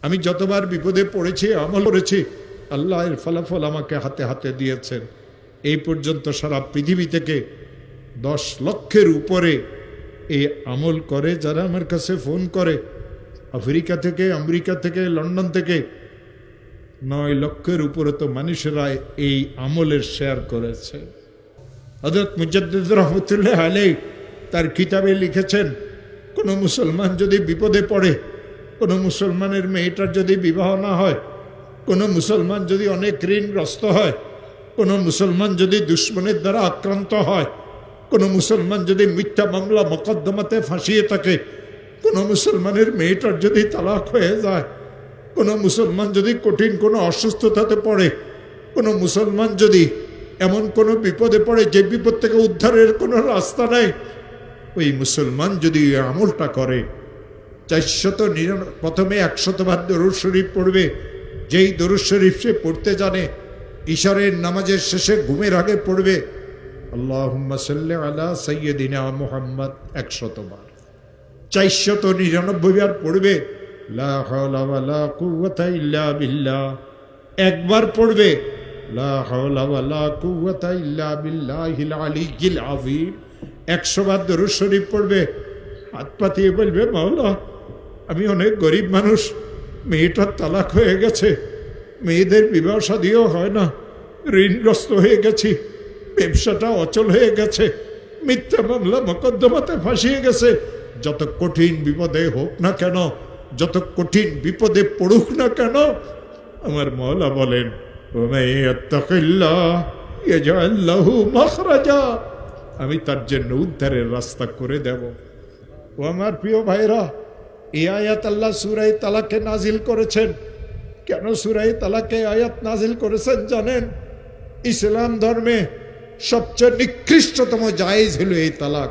আমি যতবার বিপদে পড়েছি, আমল করেছি, আল্লাহ এর ফলাফল আমাকে হাতে হাতে দিয়েছেন। এই পর্যন্ত সারা পৃথিবী থেকে 10 লক্ষের উপরে এই আমল করে যারা আমার কাছে ফোন করে। আফ্রিকা থেকে, আমেরিকা থেকে, লন্ডন থেকে 9 লক্ষের উপরে তো মানুষেরা এই আমলের শেয়ার করেছে। হযরত মুজাদ্দিদ রহমতুল্লাহ আলাইহি তার কিতাবে লিখেছেন, কোনো মুসলমান যদি বিপদে পড়ে, কোনো মুসলমানের মেয়েটার যদি বিবাহ না হয়, কোনো মুসলমান যদি অনেক ঋণগ্রস্ত হয়, কোনো মুসলমান যদি দুশ্মনের দ্বারা আক্রান্ত হয়, কোনো মুসলমান যদি মিথ্যা মামলা মোকদ্দমাতে ফাঁসিয়ে থাকে, কোনো মুসলমানের মেয়েটার যদি তালাক হয়ে যায়, কোনো মুসলমান যদি কঠিন কোনো অসুস্থতাতে পড়ে, কোনো মুসলমান যদি এমন কোনো বিপদে পড়ে যে বিপদ থেকে উদ্ধারের কোনো রাস্তা নেই, ওই মুসলমান যদি আমলটা করে, 499 প্রথমে 100 বার দরুদ শরীফ পড়বে। যেই দরুদ শরীফ সে পড়তে জানে, ইশারের নামাজের শেষে ঘুমের আগে পড়বে আল্লাহুম্মা সাল্লি আলা সাইয়্যিদিনা মুহাম্মদ 100 বার। 499 বার পড়বে লা হাওলা ওয়ালা কুওয়াতা ইল্লা বিল্লাহ। একবার পড়বে লা হাওলা ওয়ালা কুওয়াতা ইল্লা বিল্লাহিল আলিয়্যিল আযীম। 100 বার দরুদ শরীফ পড়বে, হাত পাতিয়ে বলবে, মাওলা আমি অনেক গরিব মানুষ, মেয়েটার তালাক হয়ে গেছে, মেয়েদের বিবাহ শাদীও হয় না, ঋণগ্রস্ত হয়ে গেছি, ব্যবসাটা অচল হয়ে গেছে, মিথ্যা মামলা মোকদ্দমাতে ফাঁসিয়ে গেছে। যত কঠিন বিপদে হোক না কেন, যত কঠিন বিপদে পড়ুক না কেন, আমার মওলা বলেন ওয়ামান ইয়াত্তাকিল্লাহ ইয়াজআল লাহু মাখরাজা, আমি তার জন্য উদ্ধারের রাস্তা করে দেব। ও আমার প্রিয় ভাইরা, এই আয়াত আল্লাহ সূরা তালাকে নাজিল করেছেন। কেন সূরা তালাকে আয়াত নাজিল করেছেন জানেন? ইসলাম ধর্মে সবচেয়ে নিকৃষ্টতম জায়েজ হলো এই তালাক।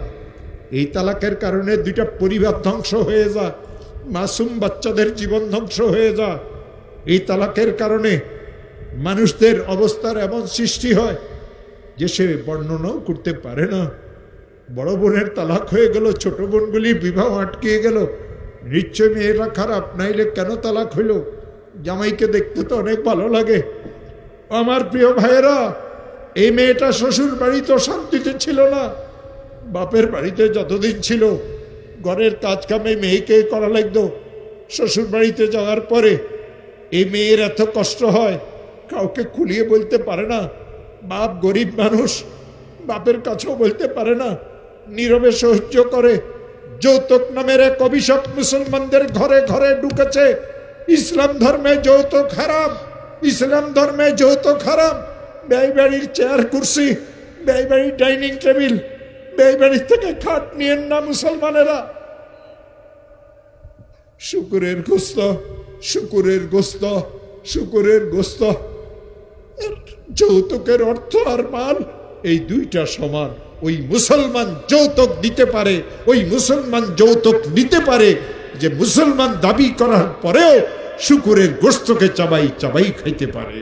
এই তালাকের কারণে 2টা পরিবার ধ্বংস হয়ে যায়, মাসুম বাচ্চাদের জীবন ধ্বংস হয়ে যায়। এই তালাকের কারণে মানুষদের অবস্থার এমন সৃষ্টি হয় যে সে বর্ণনাও করতে পারে না। বড় বোনের তালাক হয়ে গেল, ছোট বোনগুলি বিবাহ আটকে গেল। নিশ্চয় মেয়েরা খারাপ, নাইলে কেন তালাক হইল? জামাইকে দেখতে তো অনেক ভালো লাগে। আমার প্রিয় ভাইয়েরা, এই মেয়েটা শ্বশুর বাড়িতে শান্তিতে ছিল না, বাপের বাড়িতে যতদিন ছিল ঘরের কাজ কামে মেয়েকে করা লাগতো। শ্বশুর বাড়িতে যাওয়ার পরে এই মেয়ের এত কষ্ট হয়, কাউকে খুলিয়ে বলতে পারে না। বাপ গরিব মানুষ, বাপের কাছেও বলতে পারে না, নীরবে সহ্য করে। যৌতুক নামের এক অভিশাপ মুসলমানদের ঘরে ঘরে ঢুকেছে। ইসলাম ধর্মে যৌতুক হারাম, ইসলাম ধর্মে যৌতুক হারাম। ব্যয়বাড়ির চেয়ার কুর্সি, ব্যয়বাড়ির ডাইনিং টেবিল, ব্যয়বাড়ির থেকে খাট নিয়েন না মুসলমানেরা। শুকুরের গোস্ত, শুকুরের গোস্ত, শুকুরের গোস্ত। যৌতুকের অর্থ আর মাল এই 2টা সমান। ওই মুসলমান যৌতুক দিতে পারে, ওই মুসলমান যৌতুক নিতে পারে যে মুসলমান দাবি করার পরেও শুকুরের গোস্তকে চাবাই চাবাই খাইতে পারে।